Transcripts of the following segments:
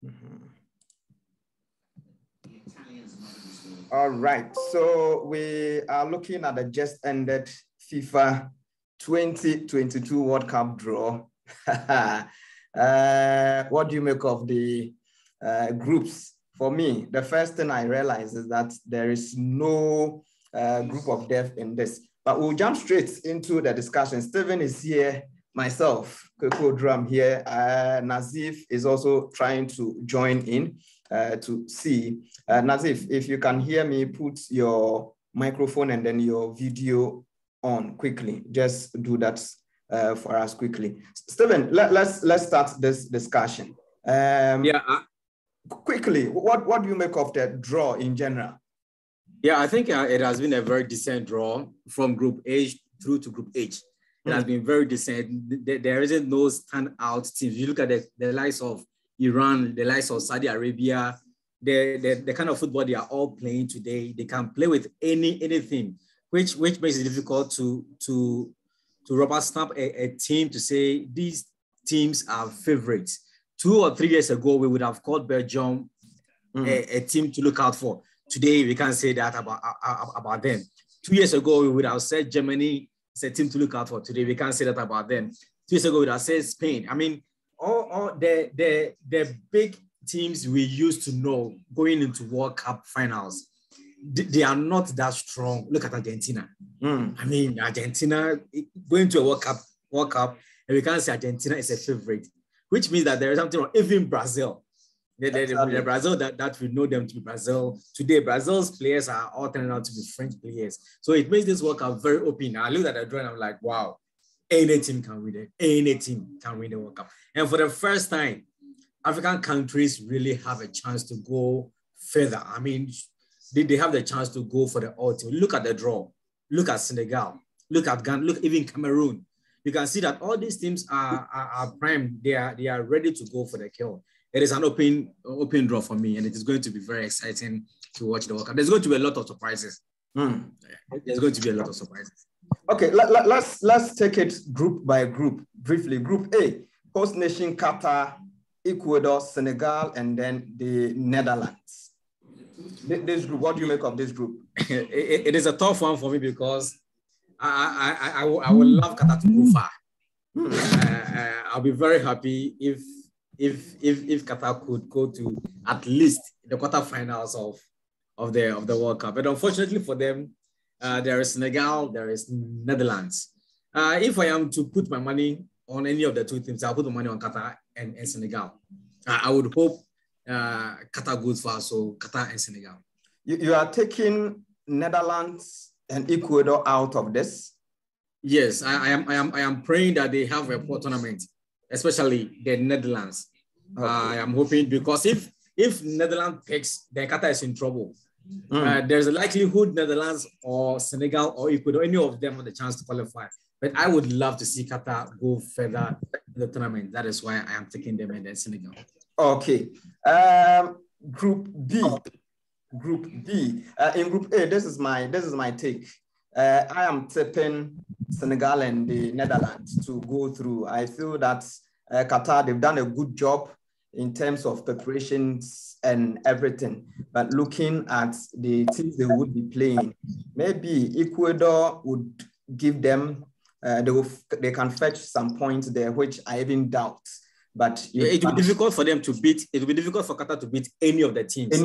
Mm-hmm. All right, so we are looking at the just ended FIFA 2022 World Cup draw. What do you make of the groups? For me, the first thing I realized is that there is no group of death in this. But we'll jump straight into the discussion. Stephen is here, myself, Koko Drum here. Nazif is also trying to join in to see. Nazif, if you can hear me, put your microphone and then your video on quickly. Just do that for us quickly. Stephen, let's start this discussion. Quickly, what do you make of the draw in general? Yeah, I think it has been a very decent draw from Group H through to Group H. It has been very decent. There isn't no standout teams. You look at the likes of Iran, the likes of Saudi Arabia, the kind of football they are all playing today. They can play with anything, which makes it difficult to rubber stamp a team to say these teams are favorites. 2 or 3 years ago, we would have called Belgium a team to look out for. Today, we can't say that about them. 2 years ago, we would have said Germany is a team to look out for. Today, we can't say that about them. 2 years ago, we would have said Spain. I mean, all the big teams we used to know going into World Cup finals, they are not that strong. Look at Argentina. I mean, Argentina going to a World Cup, and we can't say Argentina is a favorite, which means that there is something wrong. Even Brazil. The Brazil that we know them to be Brazil. Today, Brazil's players are all turning out to be French players. So it makes this World Cup very open. I look at the draw and I'm like, wow, any team can win it. Any team can win the World Cup. And for the first time, African countries really have a chance to go further. I mean, they have the chance to go for the ultimate. Look at the draw. Look at Senegal. Look at Ghana. Look even Cameroon. You can see that all these teams are primed. They are ready to go for the kill. It is an open draw for me, and it is going to be very exciting to watch the World Cup. There's going to be a lot of surprises. There's going to be a lot of surprises. Okay, let's take it group by group briefly. Group A, host nation Qatar, Ecuador, Senegal, and then the Netherlands. This group, what do you make of this group? It is a tough one for me because I would love Qatar to go far. I'll be very happy if Qatar could go to at least the quarterfinals of the World Cup. But unfortunately for them, there is Senegal, there is Netherlands. If I am to put my money on any of the two teams, I'll put my money on Qatar and Senegal. I would hope Qatar goes far, so Qatar and Senegal. You are taking Netherlands and Ecuador out of this? Yes, I am praying that they have a poor tournament, especially the Netherlands. Okay. I am hoping, because if Netherlands picks, then Qatar is in trouble. There's a likelihood Netherlands or Senegal or Ecuador, any of them have the chance to qualify. But I would love to see Qatar go further in the tournament. That is why I am taking them and then Senegal. Okay. Group B. In Group A, this is my take. I am tipping Senegal and the Netherlands to go through. I feel that Qatar, they've done a good job in terms of preparations and everything. But looking at the teams they would be playing, maybe Ecuador would give them, they can fetch some points there, which I even doubt. But it will be difficult for them to beat. It will be difficult for Qatar to beat any of the teams.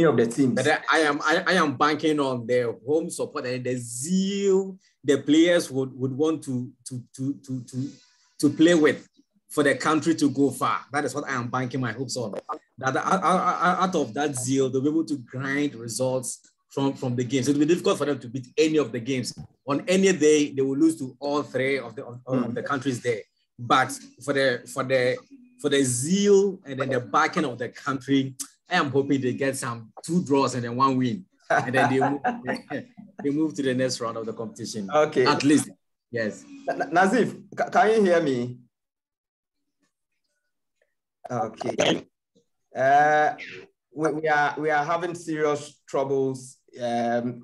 But I am banking on their home support and the zeal the players would want to play with for the country to go far. That is what I am banking my hopes on. That out of that zeal, they'll be able to grind results from the games. It will be difficult for them to beat any of the games. On any day, they will lose to all three of the countries there. But for the zeal and then the backing of the country, I am hoping they get some 2 draws and then 1 win. And then they move to the next round of the competition. Okay. At least, yes. Nazif, can you hear me? Okay. We are having serious troubles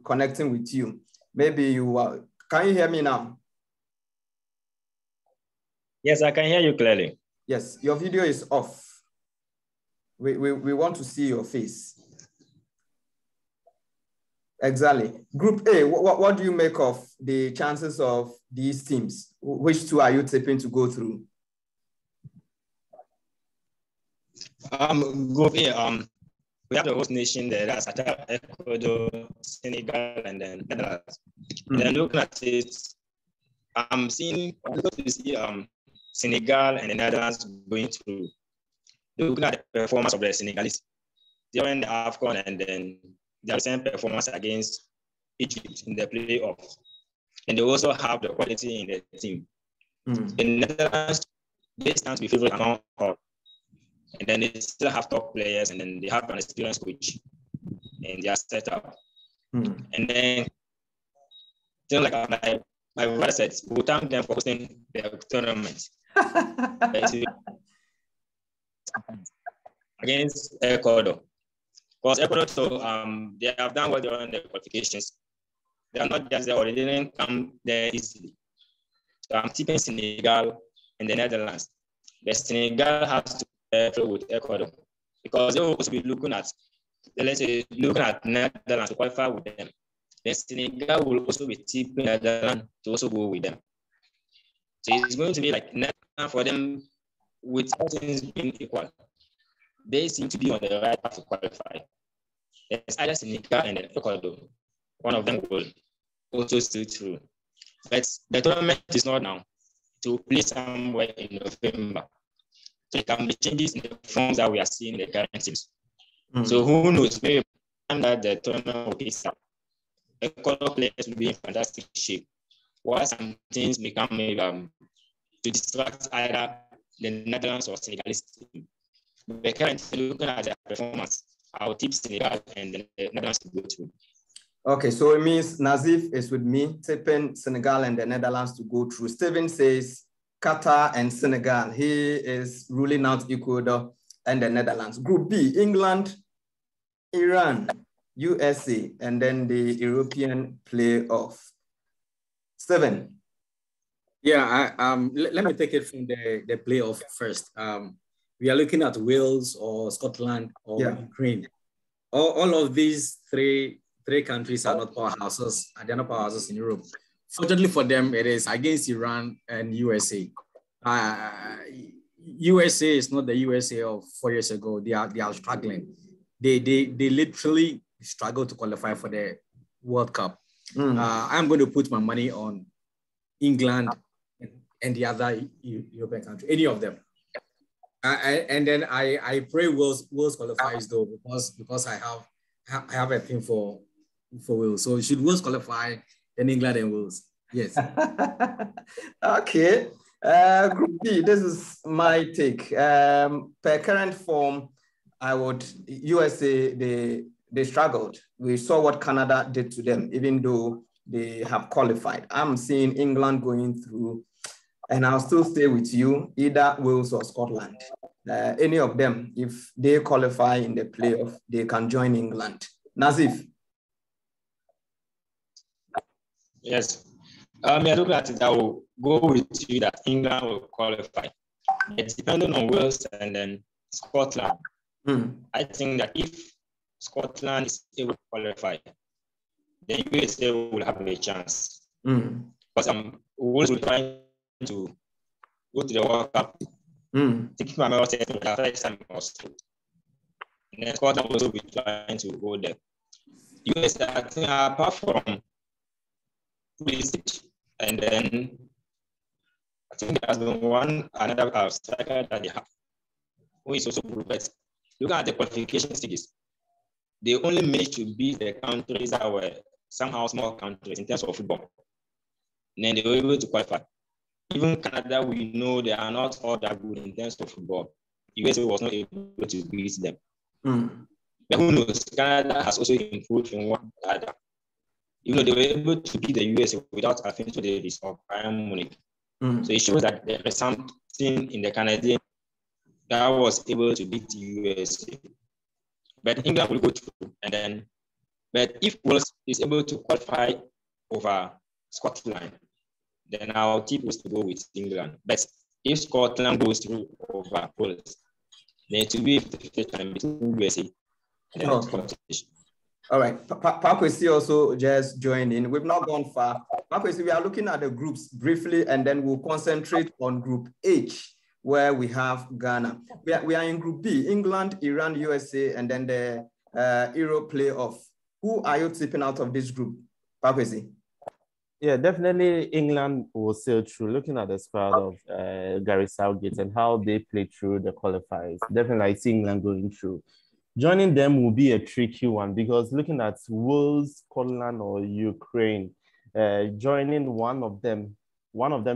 connecting with you. Maybe you are. Can you hear me now? Yes, I can hear you clearly. Yes, your video is off. We want to see your face. Exactly. Group A, what do you make of the chances of these teams? Which two are you tipping to go through? Group A, we have the host nation there, that's Ecuador, Senegal, and then Netherlands. And then looking at it, I'm seeing Senegal and the Netherlands going through. Looking at the performance of the Senegalese during the AFCON and then their same performance against Egypt in the playoffs. And they also have the quality in the team. The Netherlands, they stand to be favored among all. And then they still have top players, and then they have an experienced coach, and they are set up. And then, like my brother said, we'll thank them for hosting the tournament against Ecuador. Because Ecuador, they have done well during the qualifications. They are not just there, or they didn't come there easily. So I'm tipping Senegal and the Netherlands. The Senegal has to play with Ecuador because they will also be looking at, let's say, Netherlands to qualify with them. The Senegal will also be tipping Netherlands to also go with them. So it's going to be like Netherlands for them, with things being equal. They seem to be on the right path to qualify. It's either Senegal and Ecuador. One of them will also still through. But the tournament is not now to play somewhere in November. So it can be changes in the forms that we are seeing in the current teams. So who knows, maybe by the time that the tournament will pick up, Ecuador players will be in fantastic shape. While some things become to distract either the Netherlands or Senegalese team. But currently looking at their performance, our tip Senegal and the Netherlands to go through. Okay, so it means Nazif is with me, tipping Senegal and the Netherlands to go through. Steven says Qatar and Senegal. He is ruling out Ecuador and the Netherlands. Group B, England, Iran, USA, and then the European playoff. Steven. Yeah, let me take it from the playoff first. We are looking at Wales or Scotland or Ukraine. All of these three countries are not powerhouses. They're not powerhouses in Europe. Fortunately for them, it is against Iran and USA. USA is not the USA of 4 years ago. They are struggling. They literally struggle to qualify for the World Cup. I'm going to put my money on England and the other European country, any of them. And then I pray Wales qualifies though, because I have a thing for Wales. So should Wales qualify, then England and Wales. Yes. Okay. Group B, this is my take. Per current form, USA, they struggled. We saw what Canada did to them, even though they have qualified. I'm seeing England going through, and I'll still stay with you, either Wales or Scotland. Any of them, if they qualify in the playoff, they can join England. Nazif. Yes. I look at it, I will go with you that England will qualify. It's depending on Wales and then Scotland. I think that if Scotland is able to qualify, the USA will have a chance. Because Wales will try to go to the World Cup. Take my memory for the first time also. And then Scotland will also be trying to go there. USA, I think, apart from and then I think there's been another striker that they have, who is also good. But look at the qualification stages. They only managed to beat the countries that were somehow small countries in terms of football. And then they were able to qualify. Even Canada, we know they are not all that good in terms of football. USA was not able to beat them. But who knows? Canada has also improved in one other. They were able to beat the USA without Alfonso Davies or Bayern Munich. So it shows that there is something in the Canadian that was able to beat the USA. But England will go through, but if Wales is able to qualify over Scotland, then our tip was to go with England. But if Scotland goes through over Wales, then to be between USA and then competition. All right, Pakwesi also just joined in. We've not gone far. Pakwesi, we are looking at the groups briefly, and then we'll concentrate on Group H, where we have Ghana. We are in Group B, England, Iran, USA, and then the Euro playoff. Who are you tipping out of this group, Pakwesi? Yeah, definitely England will sail through. Looking at the squad of Gary Southgate and how they played through the qualifiers, definitely I see England going through. Joining them will be a tricky one because looking at Wales, Scotland, or Ukraine, joining one of them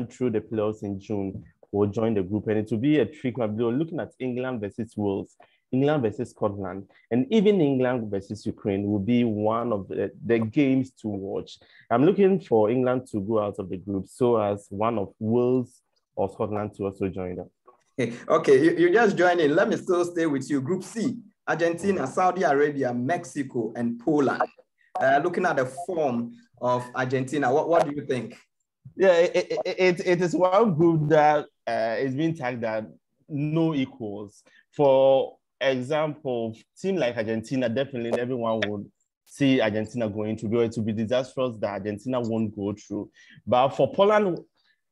through the playoffs in June will join the group, and it will be a tricky one. We're looking at England versus Wales, England versus Scotland, and even England versus Ukraine will be one of the games to watch. I'm looking for England to go out of the group so as one of Wales or Scotland to also join them. Okay, you just joined in. Let me still stay with you. Group C, Argentina, Saudi Arabia, Mexico, and Poland. Looking at the form of Argentina, what do you think? Yeah, it is one group that is being tagged that no equals. For example, team like Argentina, definitely everyone would see Argentina going through, but it would be disastrous that Argentina won't go through. But for Poland,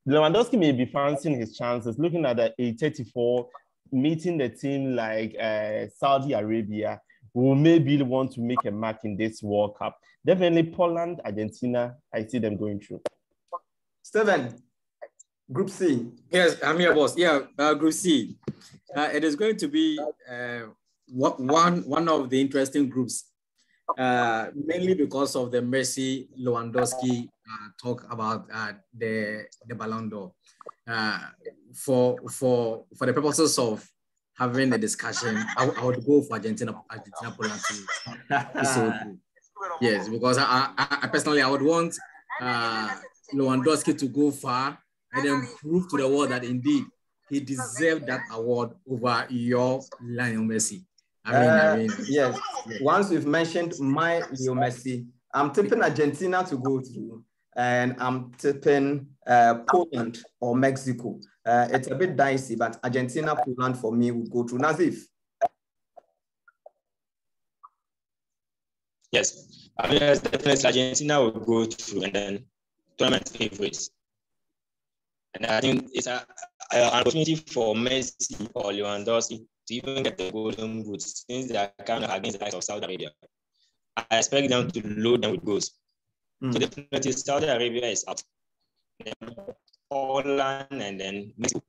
Lewandowski may be fancying his chances, looking at the A34, meeting the team like Saudi Arabia, who maybe want to make a mark in this World Cup. Definitely Poland, Argentina, I see them going through. Stephen, Group C. Yes, I'm here, boss. Yeah, Group C. It is going to be one of the interesting groups, mainly because of the Messi Lewandowski talk about the Ballon d'Or. For the purposes of having a discussion, I would go for Argentina Poland too. Yes, because I personally I would want Lewandowski to go far and then prove to the world that indeed he deserved that award over your Lionel Messi. I mean, yes. Once you've mentioned my Leo Messi, I'm tipping Argentina to go through, and I'm tipping Poland or Mexico. It's a bit dicey, but Argentina, Poland for me would go through. Nazif. Yes, I mean, definitely Argentina will go through, and then tournament favorites. And I think it's an opportunity for Messi or Lewandowski to even get the golden boot since they are coming against the likes of Saudi Arabia. I expect them to load them with goals. So definitely Saudi Arabia is out. Then Poland and then Mexico.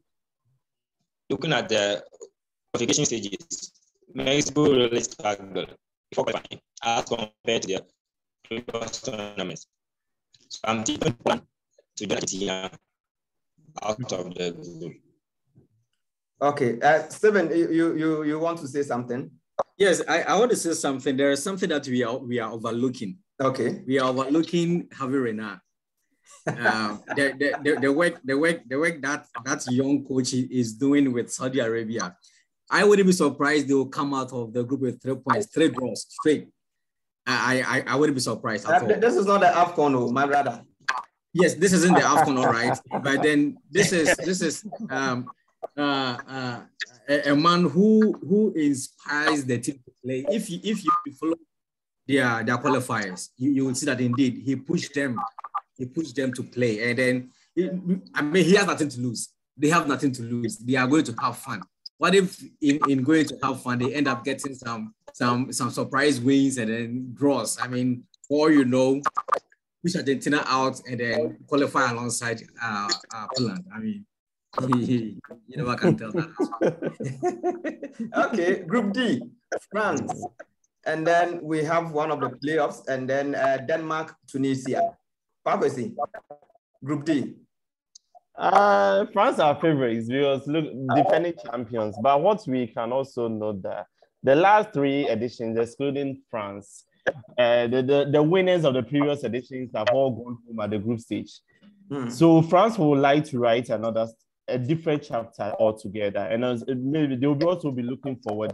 Looking at the qualification stages, Mexico really struggled before qualifying as compared to their previous tournaments. So I'm taking Poland to join Argentina out of the group. Okay, Stephen, you want to say something? Yes, I want to say something. There is something that we are overlooking. Okay, we are overlooking Javi Renard. The work that young coach is doing with Saudi Arabia. I wouldn't be surprised they will come out of the group with 3 points, 3 draws straight. I wouldn't be surprised at all. This is not the AFCON, my brother. Yes, this isn't the AFCON, all right. But then this is a man who inspires the team to play. If you follow their qualifiers, you will see that indeed he pushed them to play. And then he has nothing to lose. They have nothing to lose. They are going to have fun. What if in going to have fun they end up getting some surprise wins and then draws? I mean, or push Argentina out and then qualify alongside Poland. I mean, you never can tell that. Okay, Group D, France. And then we have one of the playoffs, and then Denmark, Tunisia. Pakwesi, Group D. France are favorites because look, defending champions. But what we can also note that the last 3 editions, excluding France, the winners of the previous editions have all gone home at the group stage. So France would like to write a different chapter altogether, and maybe they will also be looking forward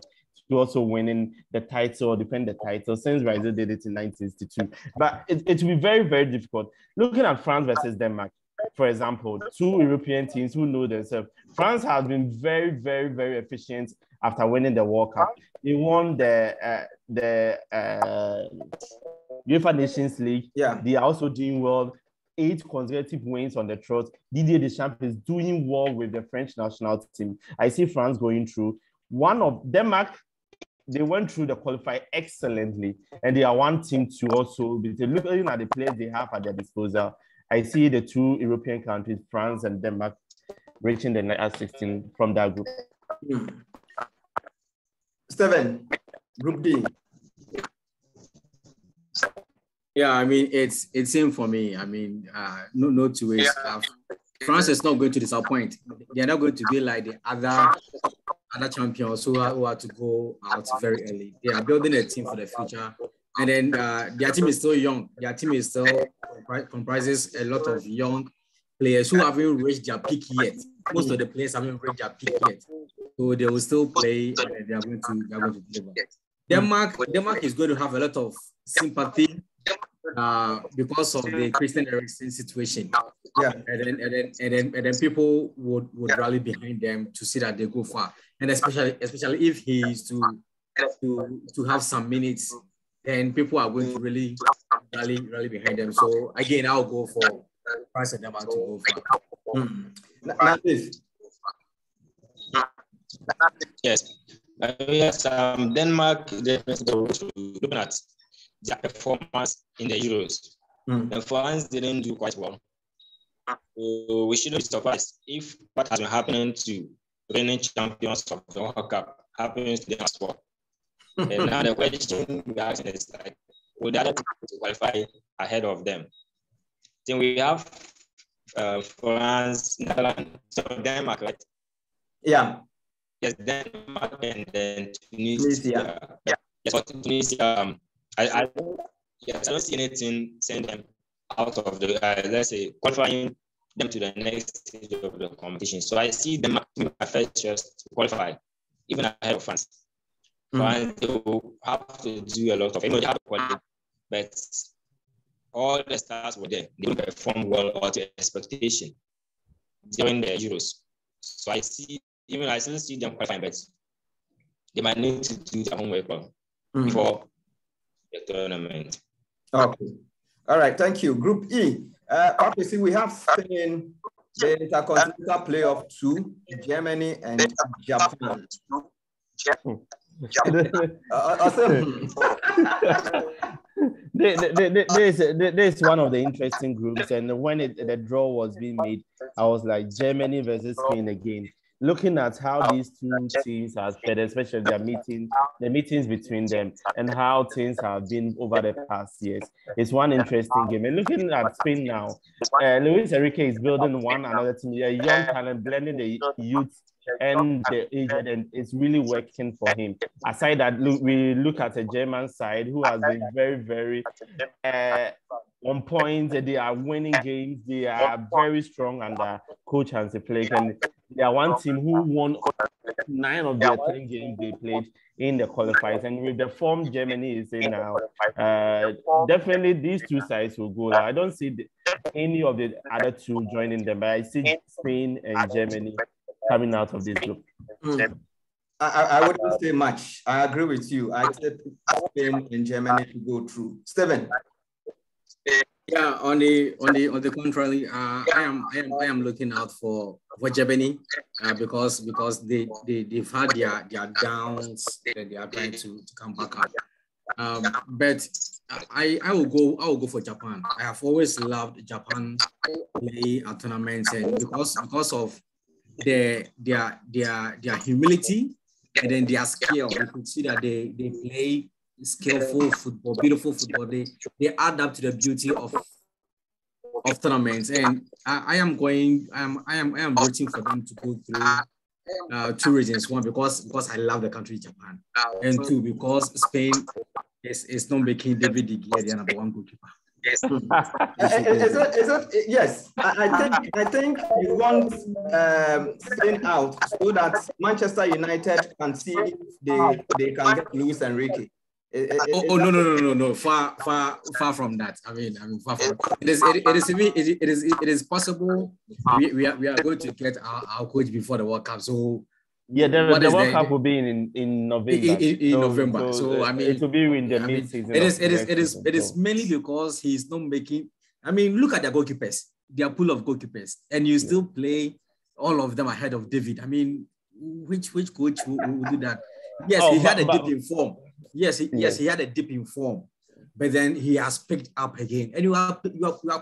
to also winning the title or defend the title since Brazil did it in 1962. But it will be very, very difficult. Looking at France versus Denmark, for example, 2 European teams who know themselves. France has been very, very, very efficient after winning the World Cup. They won the UEFA Nations League. Yeah. They are also doing well. 8 consecutive wins on the trot. Didier Deschamps is doing well with the French national team. I see France going through. One of Denmark, they went through the qualifier excellently, and they are one team to also be looking at the players they have at their disposal. I see the 2 European countries, France and Denmark, reaching the next 16 from that group. 7, Group D. Yeah, I mean, it's same for me. I mean, no two ways. France is not going to disappoint. They're not going to be like the other champions who are to go out very early. They are building a team for the future. And then their team is still young. Their team is still comprises a lot of young players who haven't reached their peak yet. Most of the players haven't reached their peak yet. So they will still play and they are going to deliver. Denmark is going to have a lot of sympathy because of the Christian Eriksen situation. Yeah. And then people would rally behind them to see that they go far. And especially if he is to have some minutes, then people are going to really rally behind them. So again, I'll go for France and Denmark to go far. Yes. Yes, Denmark definitely looking at their performance in the Euros. The France didn't do quite well. So we shouldn't be surprised if what has been happening to reigning champions of the World Cup happens to them as well. And now the question we're asking is like, would that qualify ahead of them? Then we have France, Netherlands, so Denmark, right? Yeah. Yes, Denmark and then Tunisia. Yeah. Yes, for Tunisia, I don't see anything sending them out of the, let's say, qualifying them to the next stage of the competition. So I see them first just to qualify, even ahead of France. France will have to do a lot of, they have to qualify, but all the stars were there. They didn't perform well or to expectation during the Euros. So I still see them qualifying, but they might need to do their homework before the tournament. Okay. All right. Thank you. Group E. Obviously, we have Spain, the Intercontinental Playoff 2, Germany, and Japan. This is one of the interesting groups, and when the draw was being made, I was like Germany versus Spain again. Looking at how these 2 teams have played, especially the meetings between them, and how things have been over the past years, it's one interesting game. And looking at Spain now, Luis Enrique is building another team, a young talent, blending the youth and the aged, and it's really working for him. Aside that, we look at the German side, who has been very, very on point. They are winning games. They are very strong under Coach Hansi Flick, and they are one team who won 9 of their 10 games they played in the qualifiers. And with the form Germany is in now, definitely these 2 sides will go. I don't see any of the other 2 joining them, but I see Spain and Germany coming out of this group. I wouldn't say much. I agree with you. I said Spain and Germany to go through. Steven. Yeah, on the contrary, I am looking out for Germany because they've had their downs and they are trying to come back up. But I will go for Japan. I have always loved Japan play at tournaments, and because of their humility and then their skill, you could see that they play skillful football, beautiful football. They add up to the beauty of tournaments, and I am rooting for them to go through 2 reasons. 1, because I love the country Japan, and 2, because Spain is not making David De Gea the number 1 goalkeeper. Yes. Yes, I think you want Spain out so that Manchester United can see if they can get Luis Enrique. No. Far from that. I mean, far from it is possible we are going to get our coach before the World Cup. So Yeah, what the is World Cup will be in November. In November. So I mean, it will be in the mid-season. It is mainly because he's not making. I mean, look at the goalkeepers, their pool of goalkeepers, and you still play all of them ahead of David. I mean, which coach will do that? Yes, he had a dip in form. Yes, he had a dip in form, but then he has picked up again. And you are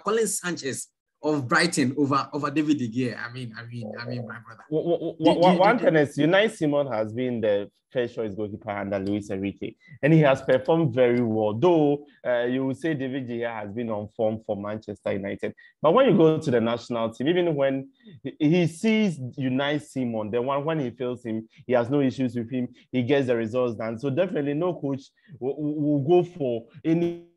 calling Sanchez of Brighton over David De Gea. I mean, my brother. One thing is, Unai Simon has been the first choice goalkeeper under Luis Enrique, and he has performed very well. Though you would say David De Gea has been on form for Manchester United, but when you go to the national team, even when he sees Unai Simon, the one when he feels him, he has no issues with him. He gets the results done. So definitely, no coach will go for any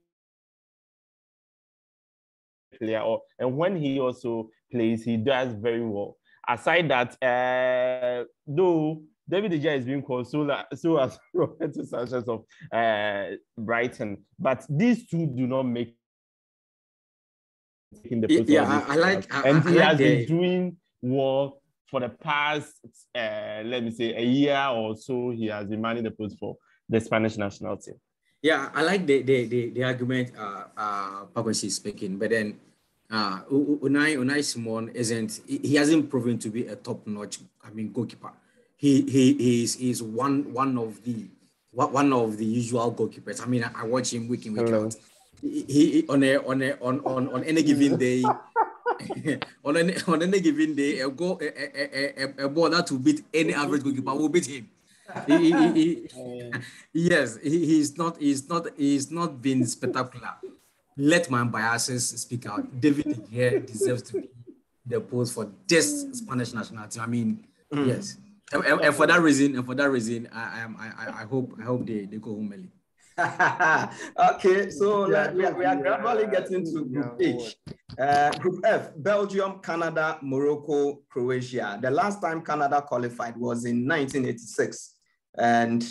player, and when he also plays, he does very well. Aside that, though David De Gea is being called so as Roberto Sanchez of Brighton, but these two do not make taking the post. He has been doing well for the past, let me say, a year or so. He has been manning the post for the Spanish national team. Yeah, I like the argument Pakwesi is speaking, but then Unai Simon he hasn't proven to be a top-notch, goalkeeper. He is one of the usual goalkeepers. I mean, I watch him week in, week out. He on any given day on any given day, a ball that will beat any average goalkeeper will beat him. Yes, he's not been spectacular. Let my biases speak out. David De Gea deserves to be the post for this Spanish national team. I mean, yes. And for that reason, I hope they go home early. Okay, so we are gradually getting to Group H. Group F: Belgium, Canada, Morocco, Croatia. The last time Canada qualified was in 1986, and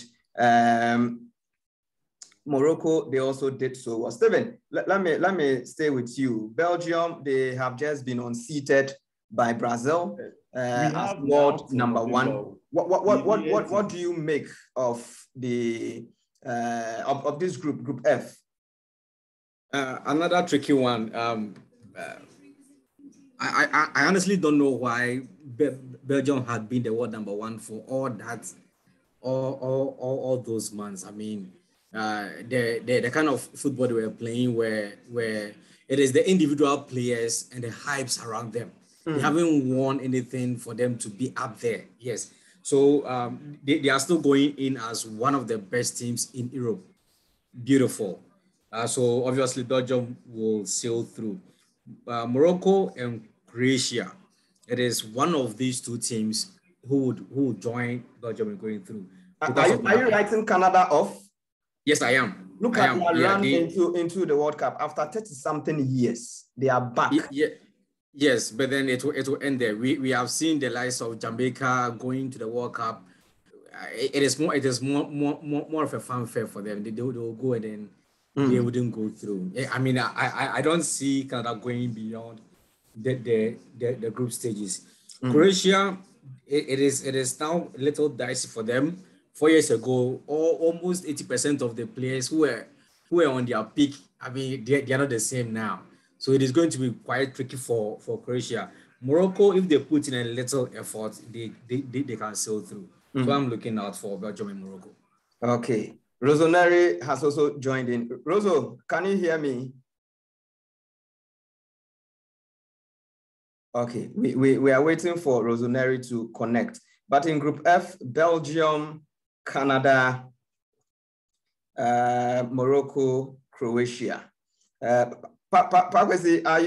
Morocco, they also did so well. Stephen, let me stay with you. Belgium, they have just been unseated by Brazil as world number one. What do you make of the of this group F? Another tricky one. I honestly don't know why Belgium had been the world number one for all those months. I mean, the kind of football they were playing where it is the individual players and the hypes around them. They haven't won anything for them to be up there. Yes. So they are still going in as one of the best teams in Europe. Beautiful. So obviously Belgium will sail through. Morocco and Croatia. It is one of these two teams who would join Belgium in going through. Are you writing Canada off? Yes, I am. Look at their run into the World Cup. After 30-something years, they are back. Yes, but then it will end there. We have seen the likes of Jamaica going to the World Cup. It is more of a fanfare for them. They will go and then they wouldn't go through. I mean, I don't see Canada going beyond the group stages. Croatia, it is now a little dicey for them. 4 years ago, almost 80% of the players who were on their peak, I mean, they are not the same now. So it is going to be quite tricky for Croatia. Morocco, if they put in a little effort, they can sail through. So I'm looking out for Belgium and Morocco. Okay. Rosaneri has also joined in. Roso, can you hear me? Okay, we are waiting for Rosaneri to connect. But in Group F, Belgium, Canada, Morocco, Croatia. Pakwesi, are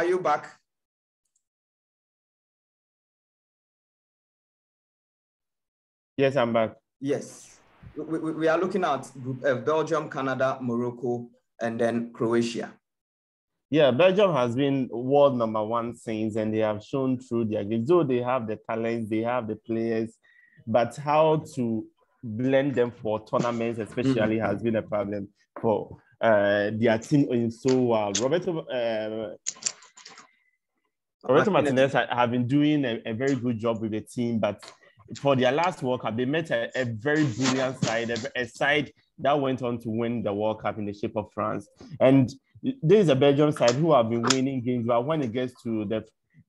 you back? Yes, I'm back. Yes, we are looking at Group F: Belgium, Canada, Morocco, and then Croatia. Yeah, Belgium has been world number one since, and they have shown through their games. Though they have the talents, they have the players, but how to blend them for tournaments especially has been a problem for their team in so well. Roberto. Roberto Martinez have been doing a very good job with the team, but for their last World Cup, they met a very brilliant side, a side that went on to win the World Cup in the shape of France. And there is a Belgium side who have been winning games, but when it gets to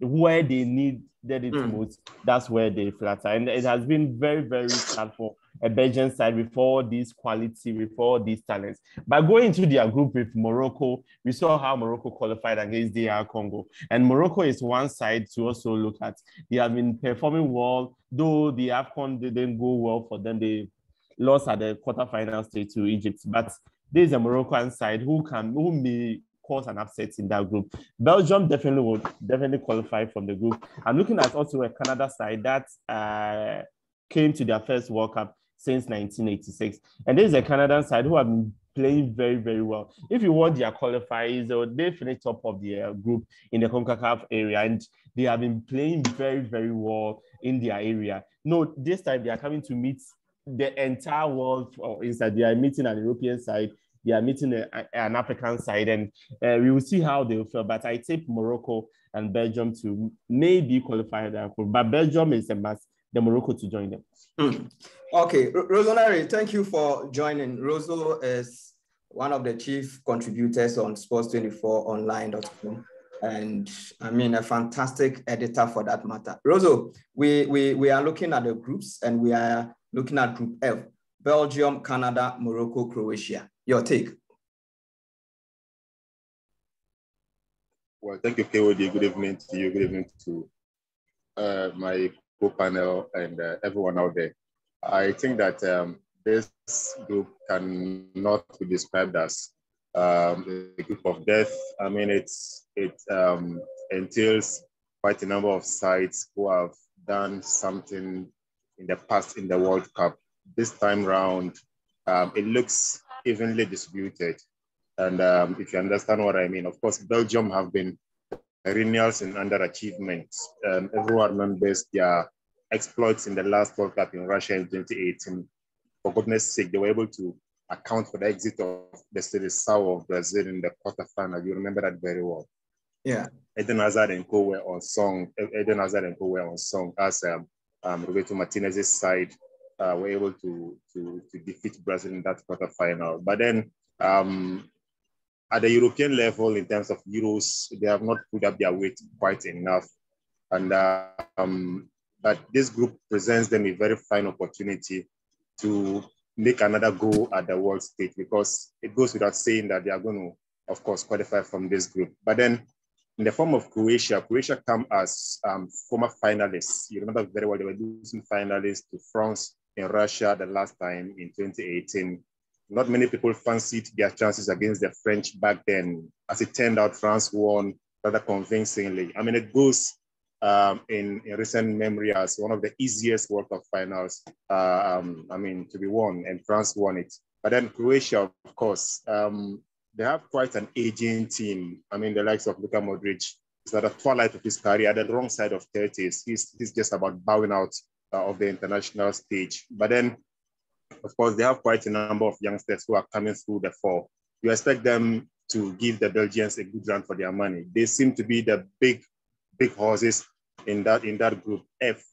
where they needed it most, that's where they flatter. And it has been very, very sad for a Belgian side with all this quality, with all these talents. But going into their group with Morocco, we saw how Morocco qualified against DR Congo. And Morocco is one side to also look at. They have been performing well, though the AFCON didn't go well for them. They lost at the quarterfinal stage to Egypt. But there's a Moroccan side who may cause an upset in that group. Belgium will definitely qualify from the group. I'm looking at also a Canada side that came to their first World Cup since 1986. And there's a Canadian side who have been playing very, very well. If you want their qualifiers, they finished top of their group in the CONCACAF area, and they have been playing very, very well in their area. No, this time they are coming to meet the entire world. Instead, they are meeting an European side, they are meeting an African side, and we will see how they will feel. But I take Morocco and Belgium to maybe qualify that group. But Belgium is a must, the Morocco to join them. Okay, Rosemary, thank you for joining. Roso is one of the chief contributors on sports24online.com. And I mean, a fantastic editor for that matter. Roso, we are looking at the groups, and we are looking at Group F: Belgium, Canada, Morocco, Croatia. Your take? Well, thank you, KOD. Good evening to you. Good evening to my co-panel and everyone out there. I think that this group cannot be described as a group of death. I mean, it entails quite a number of sides who have done something in the past in the World Cup. This time round, it looks evenly distributed. And if you understand what I mean, of course, Belgium have been perennials in underachievement. Everyone remembers their exploits in the last World Cup in Russia in 2018. For goodness sake, they were able to account for the exit of the Seleção of Brazil in the quarterfinal. You remember that very well. Yeah. Eden Hazard and co were on song. As Roberto Martinez's side were able to defeat Brazil in that quarterfinal. But then at the European level, in terms of Euros, they have not put up their weight quite enough. And but this group presents them a very fine opportunity to make another go at the world stage, because it goes without saying that they are going to, of course, qualify from this group. But then in the form of Croatia come as former finalists. You remember very well, they were losing finalists to France and Russia the last time in 2018. Not many people fancied their chances against the French back then. As it turned out, France won rather convincingly. I mean, it goes in recent memory as one of the easiest World Cup finals, to be won, and France won it. But then Croatia, of course, they have quite an aging team. I mean, the likes of Luka Modric is at the twilight of his career, at the wrong side of 30s. He's just about bowing out of the international stage. But then, of course, they have quite a number of youngsters who are coming through the fall. You expect them to give the Belgians a good run for their money. They seem to be the big horses in that group F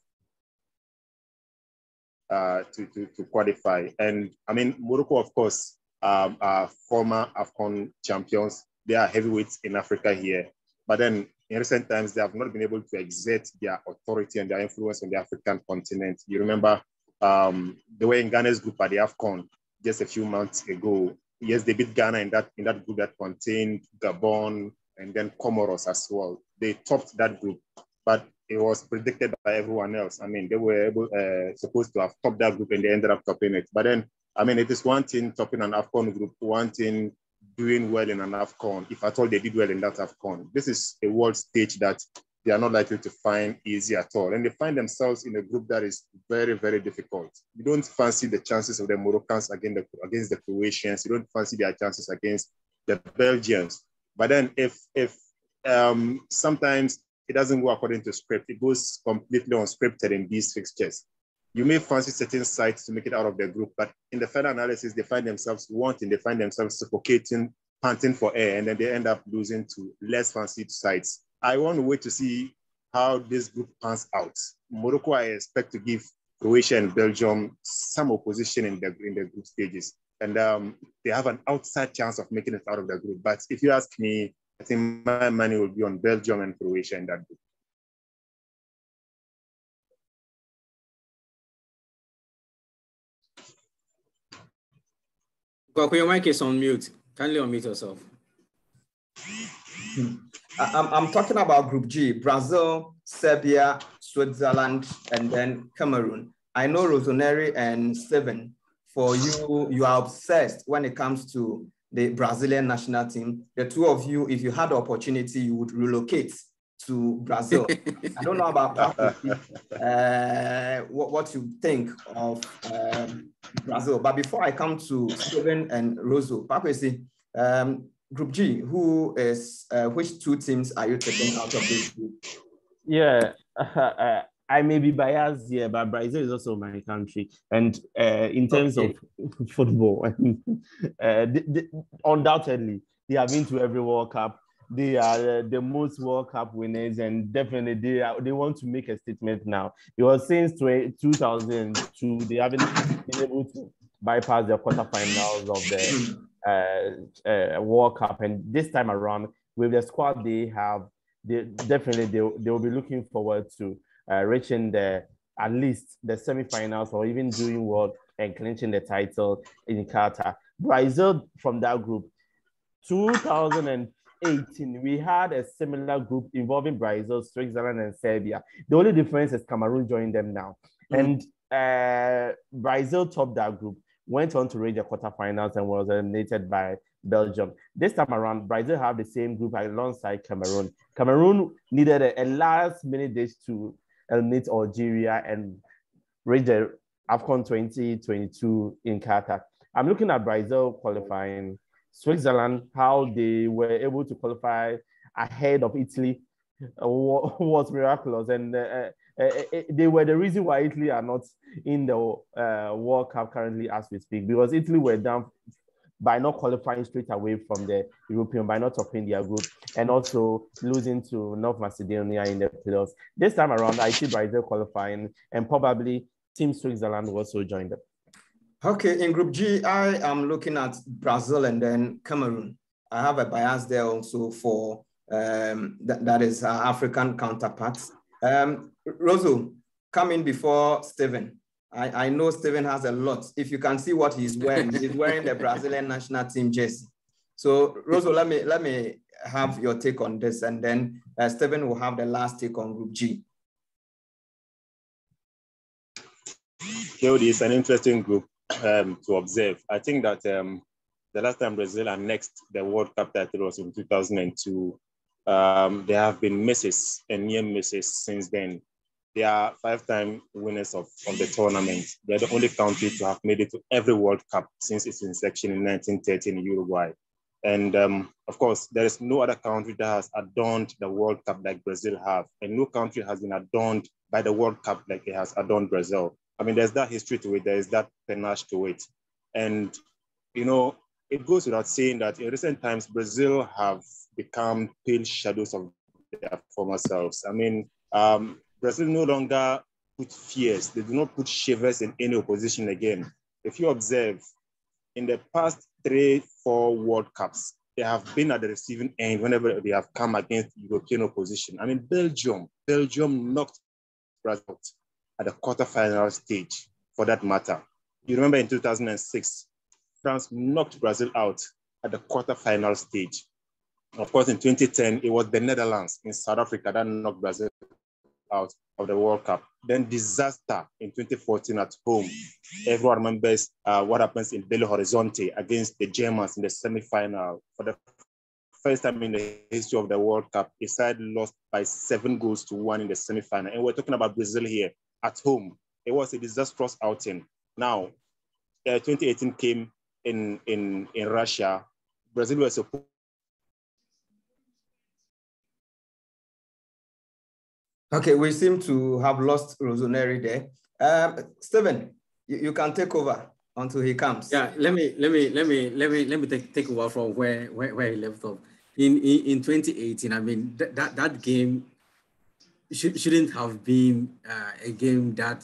to qualify. And I mean, Morocco, of course, are former AFCON champions. They are heavyweights in Africa here. But then in recent times, they have not been able to exert their authority and their influence on the African continent. You remember they were in Ghana's group at the AFCON just a few months ago. Yes, they beat Ghana in that group that contained Gabon and then Comoros as well. They topped that group, but it was predicted by everyone else. I mean, they were supposed to have topped that group, and they ended up topping it. But then, I mean, it is one thing topping an AFCON group, one thing doing well in an AFCON, if at all they did well in that AFCON. This is a world stage that they are not likely to find easy at all. And they find themselves in a group that is very, very difficult. You don't fancy the chances of the Moroccans against the Croatians. You don't fancy their chances against the Belgians. But then if sometimes it doesn't go according to script, it goes completely unscripted in these fixtures. You may fancy certain sides to make it out of their group, but in the final analysis, they find themselves wanting, they find themselves suffocating, panting for air, and then they end up losing to less fancied sides I want to wait to see how this group pans out. Morocco, I expect to give Croatia and Belgium some opposition in the group stages. And they have an outside chance of making it out of the group. But if you ask me, I think my money will be on Belgium and Croatia in that group. Kwaku, your mic is on mute. Kindly unmute yourself. I'm talking about Group G: Brazil, Serbia, Switzerland, and then Cameroon. I know Rosemary and Steven, for you, you are obsessed when it comes to the Brazilian national team. The two of you, if you had the opportunity, you would relocate to Brazil. I don't know about what you think of Brazil, but before I come to Steven and Roso, Pakwesi, Group G, which two teams are you taking out of this group? Yeah, I may be biased here, but Brazil is also my country. And in terms of football, undoubtedly, they have been to every World Cup. They are the most World Cup winners, and definitely they want to make a statement now. Because since 2002, they haven't been able to bypass the quarterfinals of the World Cup. And this time around, with the squad they have, they will be looking forward to reaching at least the semifinals, or even doing well and clinching the title in Qatar. Brazil from that group, 2018, we had a similar group involving Brazil, Switzerland, and Serbia. The only difference is Cameroon joined them now. And Brazil topped that group, went on to reach the quarterfinals, and was eliminated by Belgium. This time around, Brazil have the same group alongside Cameroon. Cameroon needed a last-minute dish to eliminate Algeria and reach the AFCON 2022 in Qatar. I'm looking at Brazil qualifying. Switzerland, how they were able to qualify ahead of Italy was miraculous. And they were the reason why Italy are not in the World Cup currently as we speak, because Italy were down by not qualifying straight away from the European, by not topping their group, and also losing to North Macedonia in the playoffs. This time around, I see Brazil qualifying, and probably Team Switzerland will also join them. Okay, in Group G, I am looking at Brazil and then Cameroon. I have a bias there also for that is our African counterparts. Rosu, come in before Steven. I know Steven has a lot. If you can see what he's wearing the Brazilian national team jersey. So Rosu, let me have your take on this, and then Steven will have the last take on Group G. It's an interesting group to observe. I think that the last time Brazil annexed the World Cup title was in 2002. There have been misses and near misses since then. They are 5-time winners of the tournament. They're the only country to have made it to every World Cup since its inception in 1930 in Uruguay. And of course, there is no other country that has adorned the World Cup like Brazil have. And no country has been adorned by the World Cup like it has adorned Brazil. I mean, there's that history to it. There is that panache to it. And, you know, it goes without saying that in recent times, Brazil have become pale shadows of their former selves. I mean, Brazil no longer put fears. They do not put shivers in any opposition again. If you observe, in the past 3-4 World Cups, they have been at the receiving end whenever they have come against European opposition. I mean, Belgium knocked Brazil out at the quarterfinal stage, for that matter. You remember in 2006, France knocked Brazil out at the quarterfinal stage. Of course, in 2010, it was the Netherlands in South Africa that knocked Brazil out of the World Cup. Then disaster in 2014 at home. Everyone remembers what happens in Belo Horizonte against the Germans in the semi-final. For the first time in the history of the World Cup, a side lost by 7-1 in the semi-final. And we're talking about Brazil here at home. It was a disastrous outing. Now, 2018 came in Russia. Brazil was supposed. Okay, we seem to have lost Rosemary there. Steven, you can take over until he comes. Yeah, let me take over from where he left off. in 2018, I mean, that game shouldn't have been a game that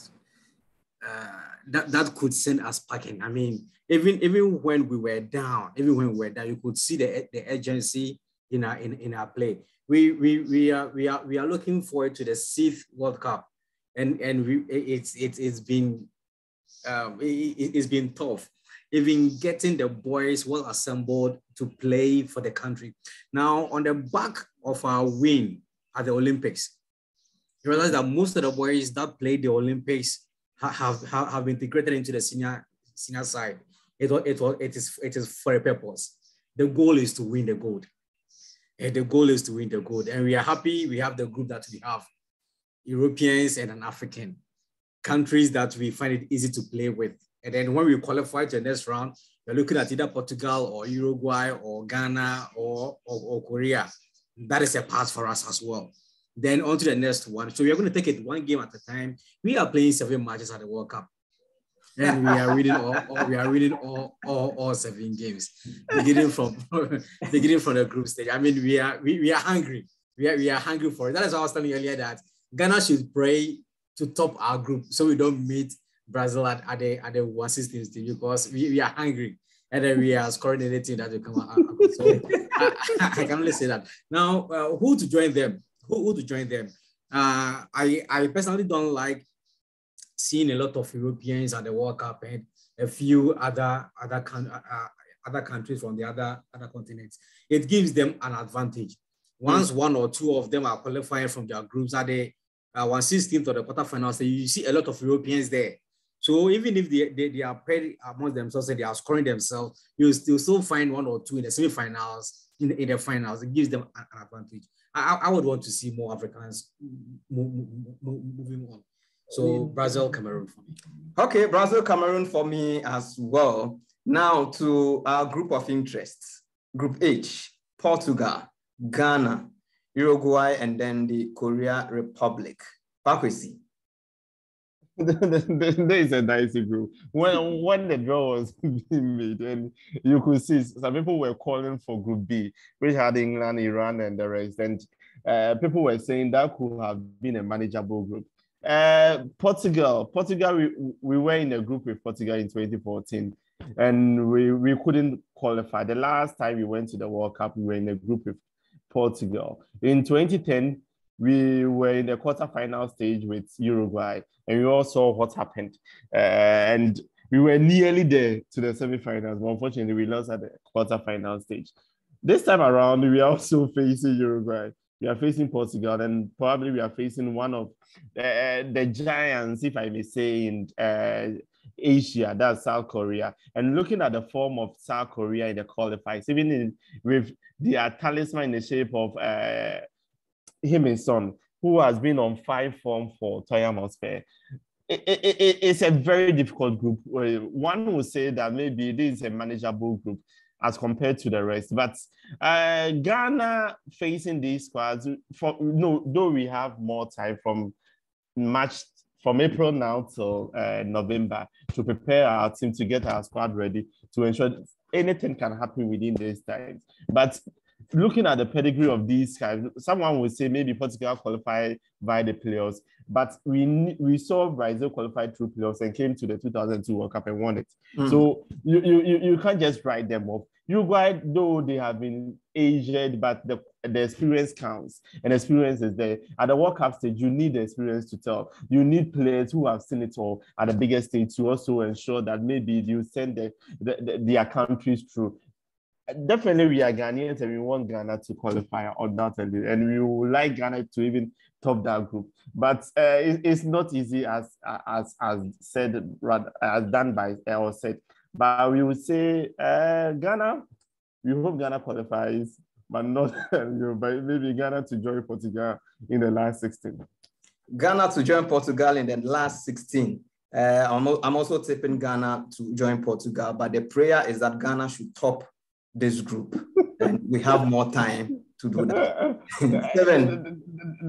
could send us packing. I mean, even when we were down, you could see the urgency in our play. We are looking forward to the 6th World Cup, and it's been tough, even getting the boys well assembled to play for the country. Now, on the back of our win at the Olympics, you realize that most of the boys that played the Olympics have integrated into the senior side. It is for a purpose. The goal is to win the gold. The goal is to win the gold. And we are happy we have the group that we have. Europeans and an African. Countries that we find it easy to play with. And then when we qualify to the next round, we're looking at either Portugal or Uruguay or Ghana or Korea. That is a pass for us as well. Then on to the next one. So we are going to take it one game at a time. We are playing 7 matches at the World Cup. And we are winning all 7 games, beginning from the group stage. I mean, we are hungry. We are hungry for it. That is why I was telling you earlier that Ghana should pray to top our group so we don't meet Brazil at the 1/16 stage, because we are hungry and then we are scoring anything that will come out. So I can only say that. Now, who to join them? Who to join them? I personally don't like seeing a lot of Europeans at the World Cup and a few other countries from the other continents. It gives them an advantage. Once 1 or 2 of them are qualifying from their groups at the 1/16 or the quarterfinals, you see a lot of Europeans there. So even if they are paired amongst themselves and they are scoring themselves, you still find 1 or 2 in the semifinals, in the finals. It gives them an advantage. I would want to see more Africans moving on. So Brazil, Cameroon for me. Okay, Brazil, Cameroon for me as well. Now to our group of interests. Group H, Portugal, Ghana, Uruguay, and then the Korea Republic. Pakwesi. There is a dicey group. When the draw was being made, and you could see some people were calling for Group B, which had England, Iran, and the rest. And people were saying that could have been a manageable group. Portugal, we were in a group with Portugal in 2014, and we couldn't qualify. The last time we went to the World Cup, we were in a group with Portugal. In 2010, we were in the quarterfinal stage with Uruguay, and we all saw what happened. And we were nearly there to the semifinals, but unfortunately, we lost at the quarterfinal stage. This time around, we are also facing Uruguay. We are facing Portugal, and probably we are facing one of the giants, if I may say, in Asia, that's South Korea. And looking at the form of South Korea in the qualifiers, even with their talisman in the shape of him and son, who has been on 5 form for Tottenham Hotspur. It's a very difficult group. One would say that maybe this is a manageable group as compared to the rest. But Ghana facing these squads, though we have more time from April now till November to prepare our team to get our squad ready to ensure that anything can happen within these times. But looking at the pedigree of these guys, someone would say maybe Portugal qualified by the playoffs, but we saw Brazil qualified through playoffs and came to the 2002 World Cup and won it. So you can't just write them off. Uruguay, though they have been aged, but the experience counts, and experience is there. At the World Cup stage, you need the experience to tell. You need players who have seen it all at the biggest stage to also ensure that maybe you send their countries through. Definitely, we are Ghanaians and we want Ghana to qualify undoubtedly, and we would like Ghana to even top that group. But it's not easy as said, as done by or said. But we would say Ghana. We hope Ghana qualifies, but not but maybe Ghana to join Portugal in the last 16. Ghana to join Portugal in the last 16. I'm also tipping Ghana to join Portugal, but the prayer is that Ghana should top this group, and we have more time to do that.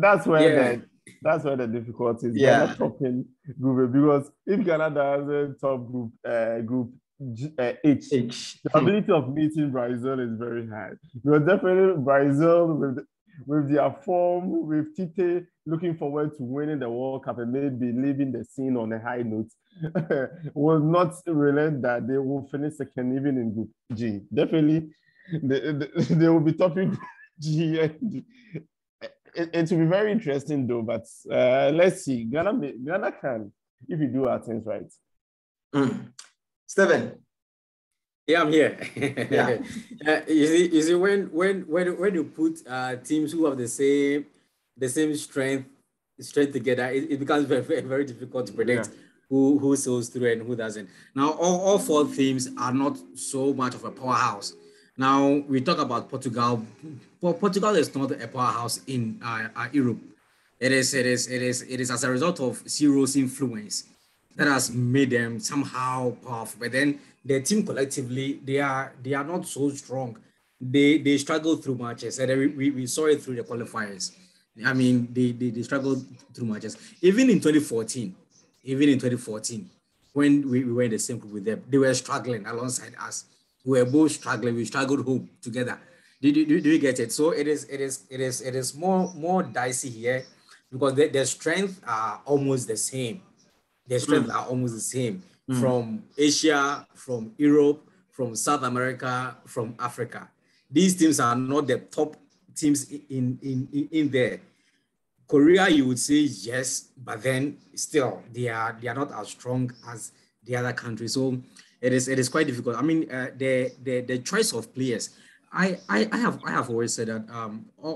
That's where the difficulty is. Ghana topping group, because if Ghana doesn't top group, H. H. The ability of meeting Brazil is very high. Because definitely Brazil with their form, with Tite looking forward to winning the World Cup and maybe leaving the scene on a high note, will not relent that they will finish second even in Group G. Definitely, they will be topping G. It will be very interesting though, but let's see. Ghana can, if you do our things right. Stephen. Yeah, I'm here. Yeah. You see, when you put teams who have the same strength together, it becomes very, very difficult to predict who sails through and who doesn't. Now, all four teams are not so much of a powerhouse. Now we talk about Portugal. Well, Portugal is not a powerhouse in Europe. It is as a result of Ciro's influence that has made them somehow powerful. But then their team collectively, they are not so strong. They struggle through matches, and we saw it through the qualifiers. I mean, they struggled through matches. Even in 2014, when we were in the same group with them, they were struggling alongside us. We were both struggling. We struggled home together. Do you get it? So it is more dicey here because their strengths are almost the same. Their strengths are almost the same from Asia, from Europe, from South America, from Africa. These teams are not the top teams in there. Korea, you would say yes, but then still they are not as strong as the other countries. So it is quite difficult. I mean, the choice of players. I have always said that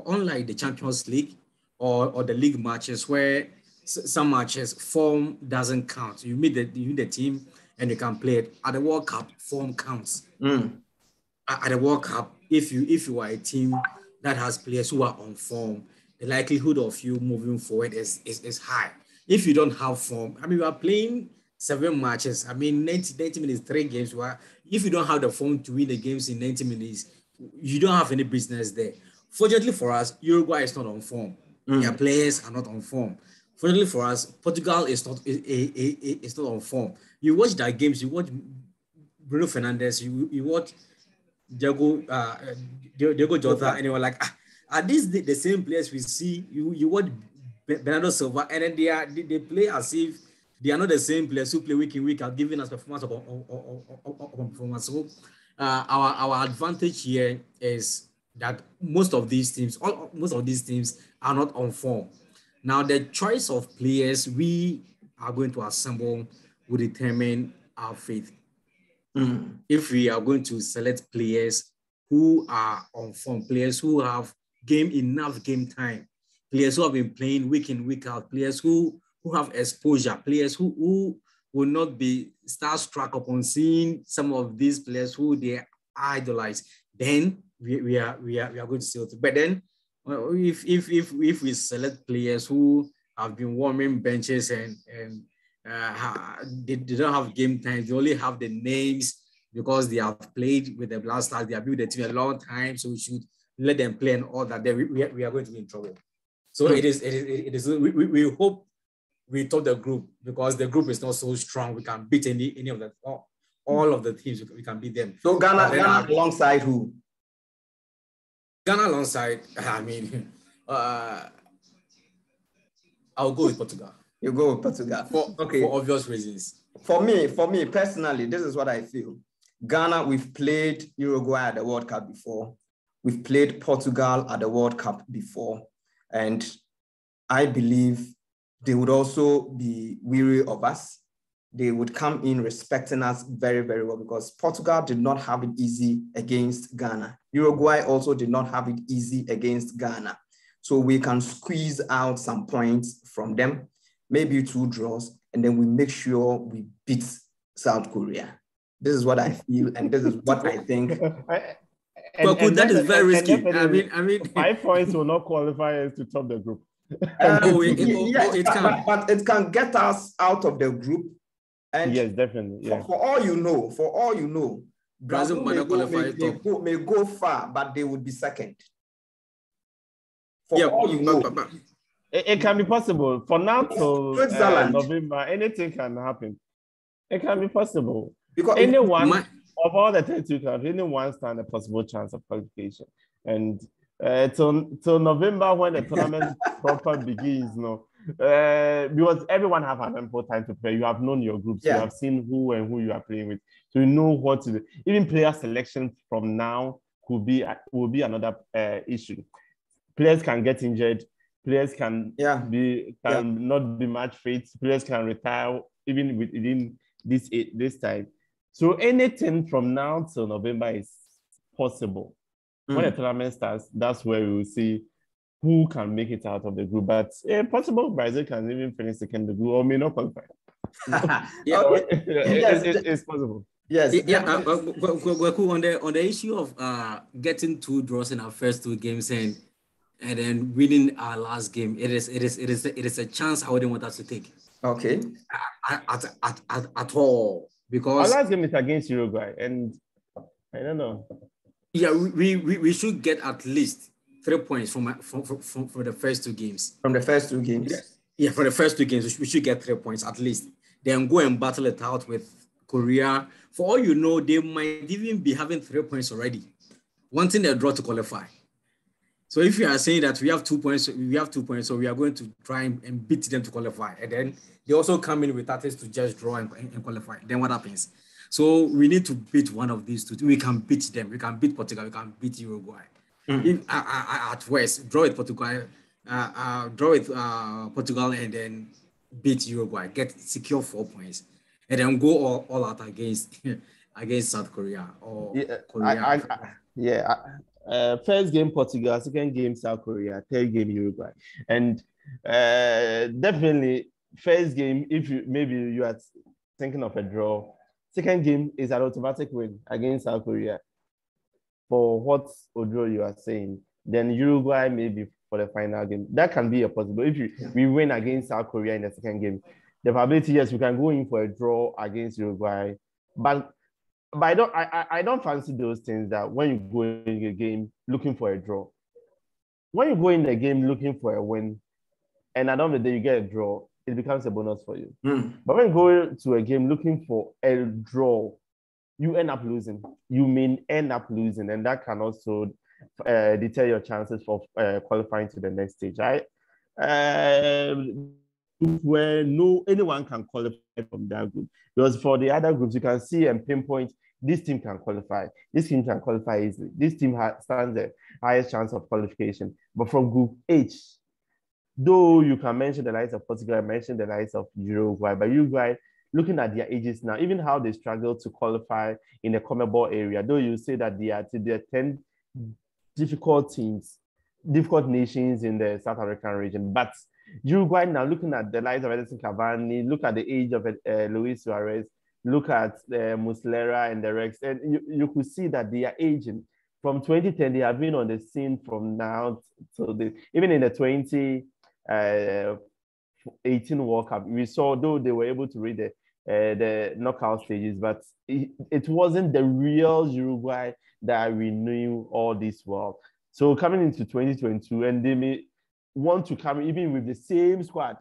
unlike the Champions League or the league matches where some matches form doesn't count. You meet the team and you can play it. At the World Cup, form counts. At the World Cup, if you are a team that has players who are on form, the likelihood of you moving forward is high. If you don't have form, I mean, you are playing 7 matches. I mean, 90 minutes, 3 games. If you don't have the form to win the games in 90 minutes, you don't have any business there. Fortunately for us, Uruguay is not on form. Their players are not on form. Fortunately for us, Portugal is not on form. You watch that games, you watch Bruno Fernandes, you watch Diego Jota, and you were like, are these the same players we see? You watch Bernardo Silva, and then they play as if they are not the same players who play week in, week out, giving us performance upon performance. So our advantage here is that most of these teams are not on form. Now, the choice of players we are going to assemble will determine our fate. If we are going to select players who are on form, players who have enough game time, players who have been playing week in, week out, players who have exposure, players who will not be starstruck upon seeing some of these players who they idolize, then we are going to see it. But then if we select players who have been warming benches and they don't have game time, they only have the names because they have played with the Black Stars, they have built the team a long time, so we should let them play and all that, then we are going to be in trouble. So it is we hope we top the group because the group is not so strong. We can beat any of the all of the teams. We can beat them. So Ghana alongside who? Ghana alongside, I mean, I'll go with Portugal. You go with Portugal. For obvious reasons. For me personally, this is what I feel. Ghana, we've played Uruguay at the World Cup before. We've played Portugal at the World Cup before. And I believe they would also be weary of us. They would come in respecting us very, very well because Portugal did not have it easy against Ghana. Uruguay also did not have it easy against Ghana. So we can squeeze out some points from them, maybe 2 draws, and then we make sure we beat South Korea. This is what I feel, and this is what I think. That is very risky. I mean, 5 points will not qualify us to top the group. It can. But it can get us out of the group. And yes, definitely. Yeah. For all you know, Brazil may go far, but they would be second. All you know. It can be possible. For now till November, anything can happen. It can be possible. Because anyone of all the 32 countries, anyone stand a possible chance of qualification. And till November, when the tournament proper begins, because everyone have an ample time to play. You have known your groups, you have seen who you are playing with, so you know what to do. Even player selection from now will be another issue. Players can get injured. Players can not be match fit. Players can retire even within this time. So anything from now till November is possible. When the tournament starts, that's where we will see who can make it out of the group. But possible Brazil can even finish second in the group or may not qualify. It's possible. Yes. On the issue of getting 2 draws in our first 2 games and then winning our last game, it is a chance I wouldn't want us to take. Okay. At all, because our last game is against Uruguay, and I don't know. Yeah, we should get at least 3 points from the first 2 games. From the first 2 games. Yeah, for the first 2 games, we should get 3 points at least. Then go and battle it out with Korea. For all you know, they might even be having 3 points already, wanting a draw to qualify. So if you are saying that we have 2 points, so we are going to try and beat them to qualify, and then they also come in with tactics to just draw and qualify, then what happens? So we need to beat one of these 2. We can beat them. We can beat Portugal. We can beat Uruguay. At worst, draw with Portugal, and then beat Uruguay. Secure 4 points, and then go all out against South Korea or Korea. First game Portugal, second game South Korea, third game Uruguay, and definitely first game. If you are thinking of a draw. Second game is an automatic win against South Korea. For what Odro you are saying, then Uruguay maybe for the final game. That can be a possible. If we win against South Korea in the second game, the probability, yes, we can go in for a draw against Uruguay. But I don't fancy those things that when you go in a game looking for a draw. When you go in the game looking for a win, and at the end of the day you get a draw, it becomes a bonus for you. But when you go to a game looking for a draw, you end up losing. You may end up losing, and that can also deter your chances of qualifying to the next stage. Where anyone can qualify from that group, because for the other groups you can see and pinpoint this team can qualify. This team can qualify easily. This team stands the highest chance of qualification. But from Group H, though you can mention the likes of Portugal, mention the likes of Uruguay, but Uruguay, looking at their ages now, even how they struggle to qualify in the CONMEBOL area, though you say that they are 10 difficult teams, difficult nations in the South American region, but Uruguay now, looking at the likes of Edison Cavani, look at the age of Luis Suarez, look at Muslera and the Rex, and you could see that they are aging. From 2010, they have been on the scene from now to even in the 2018 World Cup. We saw, though they were able to reach the knockout stages, but it wasn't the real Uruguay that we knew all this while. So coming into 2022, and they may want to come even with the same squad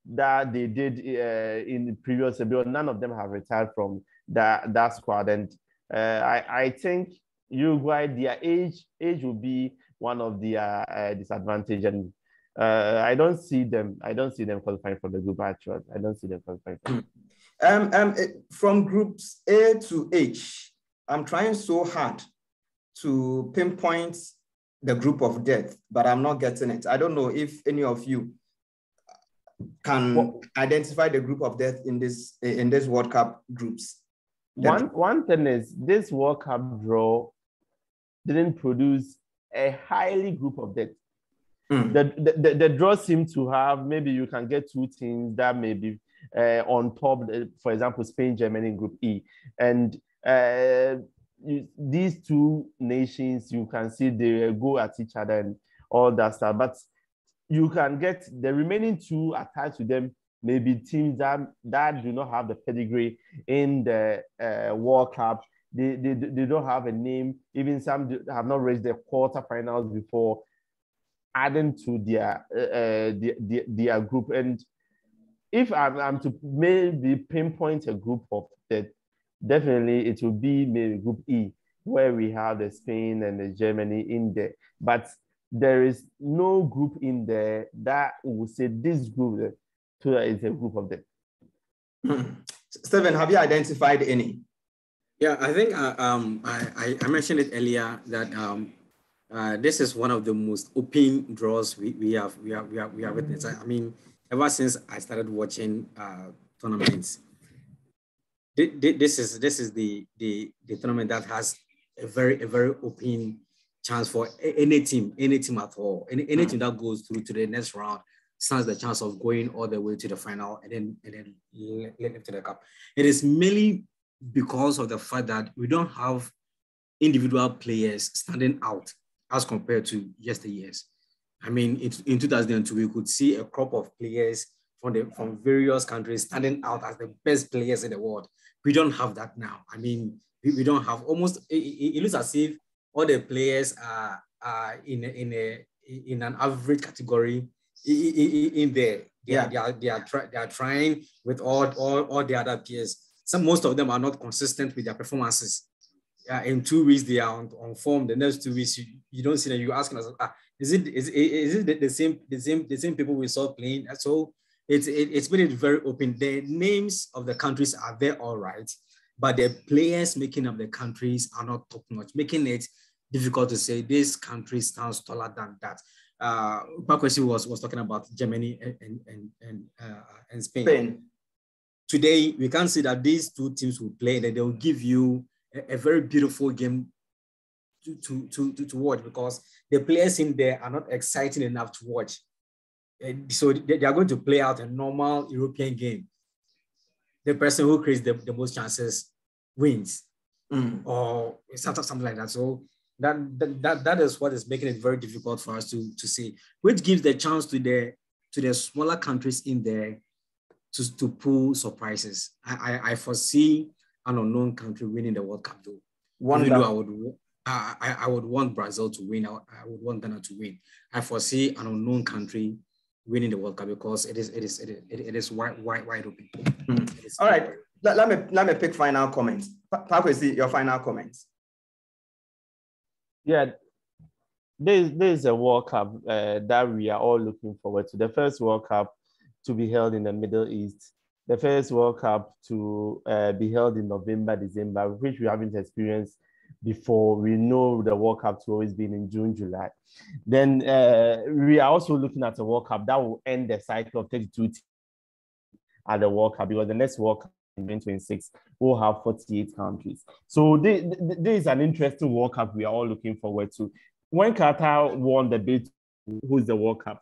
that they did in the previous year, because none of them have retired from that squad. And I think Uruguay, their age will be one of the disadvantage, and I don't see them qualifying for the group. Actually, I don't see them qualifying. From groups A to H, I'm trying so hard to pinpoint the group of death, but I'm not getting it. I don't know if any of you can identify the group of death in this World Cup groups. One thing is, this World Cup draw didn't produce a highly group of death. The draw seemed to have, maybe you can get 2 teams that may be on top, for example, Spain, Germany in Group E. And these 2 nations, you can see they go at each other and all that stuff. But you can get the remaining 2 attached to them, maybe teams that do not have the pedigree in the World Cup. They don't have a name. Even some have not reached the quarterfinals before, adding to their group. And if I'm to maybe pinpoint a group of that, definitely it will be maybe Group E, where we have the Spain and the Germany in there. But there is no group in there that will say this group is a group of them. Stephen, have you identified any? Yeah, I think I mentioned it earlier that this is one of the most open draws we have witnessed. I mean, ever since I started watching tournaments, this is the tournament that has a very open chance for any team at all. Any team that goes through to the next round stands the chance of going all the way to the final and then left to the cup. It is mainly because of the fact that we don't have individual players standing out as compared to yesteryears. I mean, in 2002, we could see a crop of players from various countries standing out as the best players in the world. We don't have that now. I mean, we don't have almost, it looks as if all the players are in an average category in there. They are trying with all the other peers. Most of them are not consistent with their performances. In 2 weeks they are on form. The next 2 weeks you don't see them. You asking us, is it the same people we saw playing? So it's made it very open. The names of the countries are there, all right, but the players making up the countries are not top notch, making it difficult to say this country stands taller than that. Pakwesi was talking about Germany and Spain. Today, we can see that these two teams will play, and they will give you a very beautiful game to watch, because the players in there are not exciting enough to watch. So they are going to play out a normal European game. The person who creates the most chances wins, or something like that. So that is what is making it very difficult for us to see, which gives the chance to the smaller countries in there to pull surprises. I foresee an unknown country winning the World Cup, though. Even though I would want Brazil to win, I would want Ghana to win. I foresee an unknown country winning the World Cup, because it is wide open. All right, let me pick final comments. Pakwesi, your final comments. Yeah, there is a World Cup that we are all looking forward to. The first World Cup to be held in the Middle East. The first World Cup to be held in November, December, which we haven't experienced before. We know the World Cup to always been in June, July. Then we are also looking at a World Cup that will end the cycle of 32 teams at the World Cup, because the next World Cup in 2026 will have 48 countries. So this is an interesting World Cup we are all looking forward to. When Qatar won the bid to host the World Cup,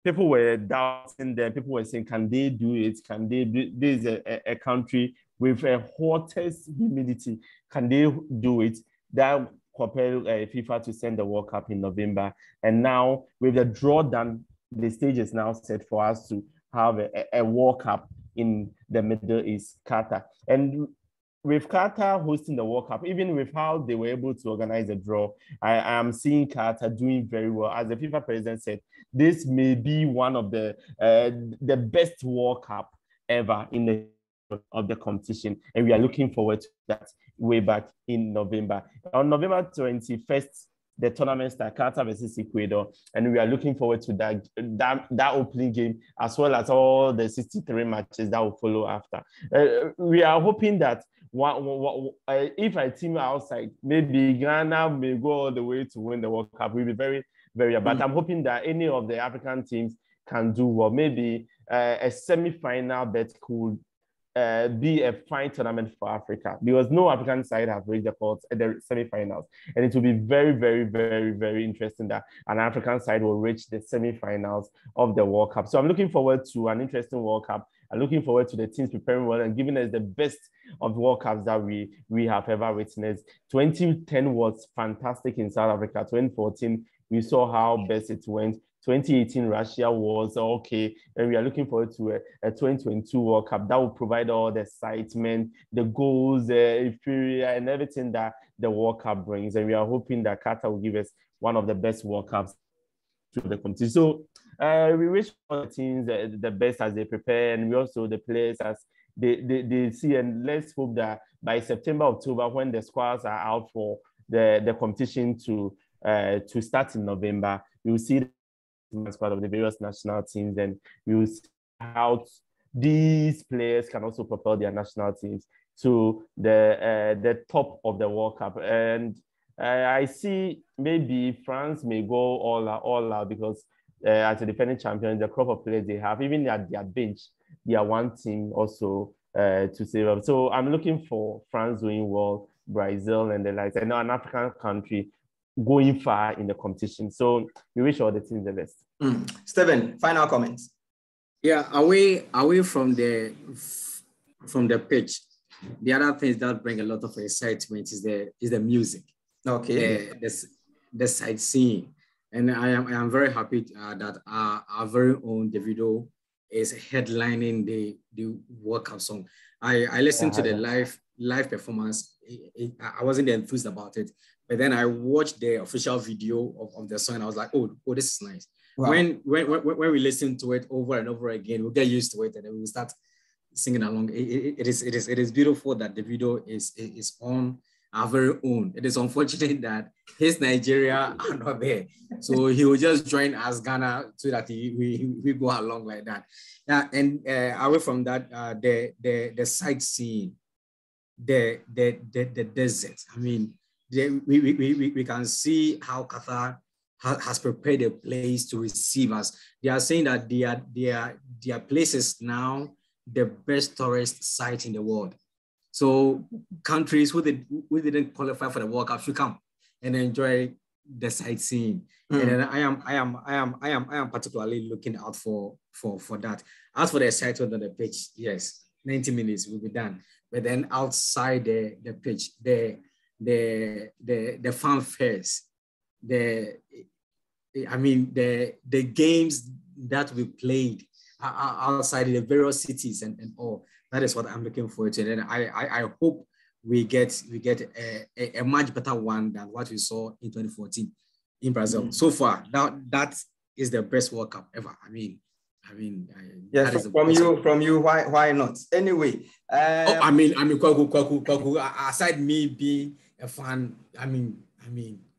people were doubting them. People were saying, can they do it? Can they do this? Is a country with a hottest humidity. Can they do it? That compelled FIFA to send the World Cup in November. And now with the draw done, the stage is now set for us to have a World Cup in the Middle East, Qatar. And with Qatar hosting the World Cup, even with how they were able to organize the draw, I am seeing Qatar doing very well. As the FIFA president said, this may be one of the best World Cup ever in the of the competition, and we are looking forward to that way back in November. On November 21st, the tournament starts, Qatar versus Ecuador, and we are looking forward to that opening game, as well as all the 63 matches that will follow after. We are hoping that if a team outside, maybe Ghana may go all the way to win the World Cup. We'll be very, very, but I'm hoping that any of the African teams can do well. Maybe a semi-final bet could be a fine tournament for Africa, because no African side have reached the courts at the semi-finals, and it will be very, very, very, very interesting that an African side will reach the semi-finals of the World Cup. So I'm looking forward to an interesting World Cup. I'm looking forward to the teams preparing well and giving us the best of World Cups that we have ever witnessed. 2010 was fantastic in South Africa. 2014, we saw how best it went. 2018 Russia was okay, and we are looking forward to a 2022 World Cup that will provide all the excitement, the goals, the euphoria, and everything that the World Cup brings. And we are hoping that Qatar will give us one of the best World Cups to the competition. So we wish all the teams the best as they prepare, and we also the players as they see. And let's hope that by September, October, when the squads are out for the competition to start in November, you will see the squad of the various national teams, and we will see how these players can also propel their national teams to the top of the World Cup. And I see maybe France may go all out because as a defending champion, the crop of players they have, even at their bench, they are one team also to save up. So I'm looking for France doing well, Brazil and the likes. I know an African country going far in the competition. So we wish all the teams the best. Stephen, final comments. Yeah, away from the pitch, the other things that bring a lot of excitement is the music. Okay. The sightseeing. And I am very happy that our very own Davido is headlining the World Cup song. I listened to the live performance. I wasn't enthused about it, but then I watched the official video of the song and I was like, oh, this is nice. Wow. When we listen to it over and over again, we'll get used to it and then we'll start singing along. It is beautiful that the video is on our very own. It is unfortunate that his Nigeria are not there. So he will just join us Ghana so that we go along like that. Yeah, and away from that, the sightseeing, the desert. I mean, we can see how Qatar has prepared a place to receive us. They are saying that their place is now the best tourist site in the world. So countries who didn't qualify for the World Cup should come and enjoy the sightseeing. And then I am particularly looking out for that. As for the excitement on the pitch, yes, 90 minutes will be done. But then outside the pitch, the fanfares, the games that we played outside in the various cities and all. That is what I'm looking forward to. And I hope we get a much better one than what we saw in 2014 in Brazil. So far, that is the best World Cup ever. Yes, from you, why not? Anyway, Kwaku, aside me being a fan,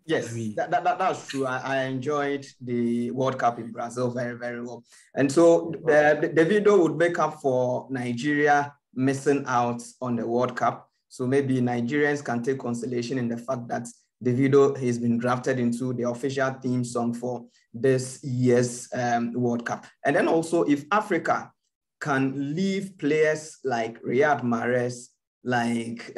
yes, that's true. I enjoyed the World Cup in Brazil very, very well. And so the video would make up for Nigeria missing out on the World Cup. So maybe Nigerians can take consolation in the fact that Davido has been drafted into the official theme song for this year's World Cup. And then also if Africa can leave players like Riyad Mahrez, like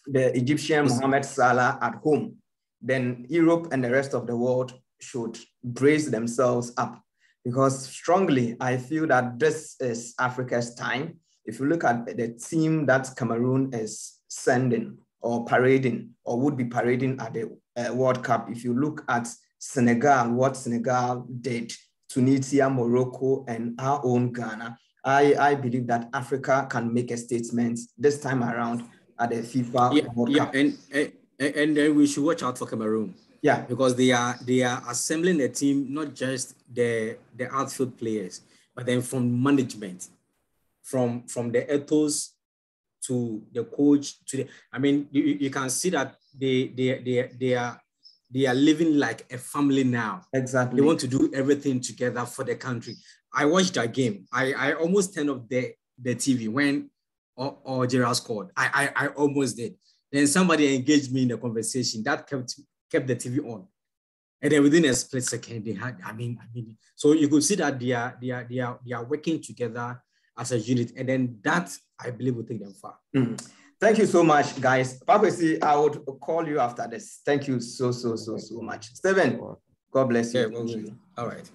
the Egyptian Mohamed Salah at home, then Europe and the rest of the world should brace themselves up, because strongly, I feel that this is Africa's time. If you look at the team that Cameroon is sending or parading or would be parading at the World Cup, if you look at Senegal, what Senegal did, Tunisia, Morocco, and our own Ghana, I believe that Africa can make a statement this time around at the FIFA World Cup. And then we should watch out for Cameroon. Yeah, because they are assembling a team, not just the outfield players, but then from management, from the ethos to the coach to the. You can see that they are living like a family now. Exactly. They want to do everything together for the country. I watched that game. I almost turned off the TV when Gerald scored. I almost did. Then somebody engaged me in the conversation that kept the TV on, and then within a split second they had. So you could see that they are working together as a unit, and then that I believe will take them far. Thank you so much, guys. Pakwesi, I would call you after this. Thank you so much, Stephen. God bless you. Yeah, all right.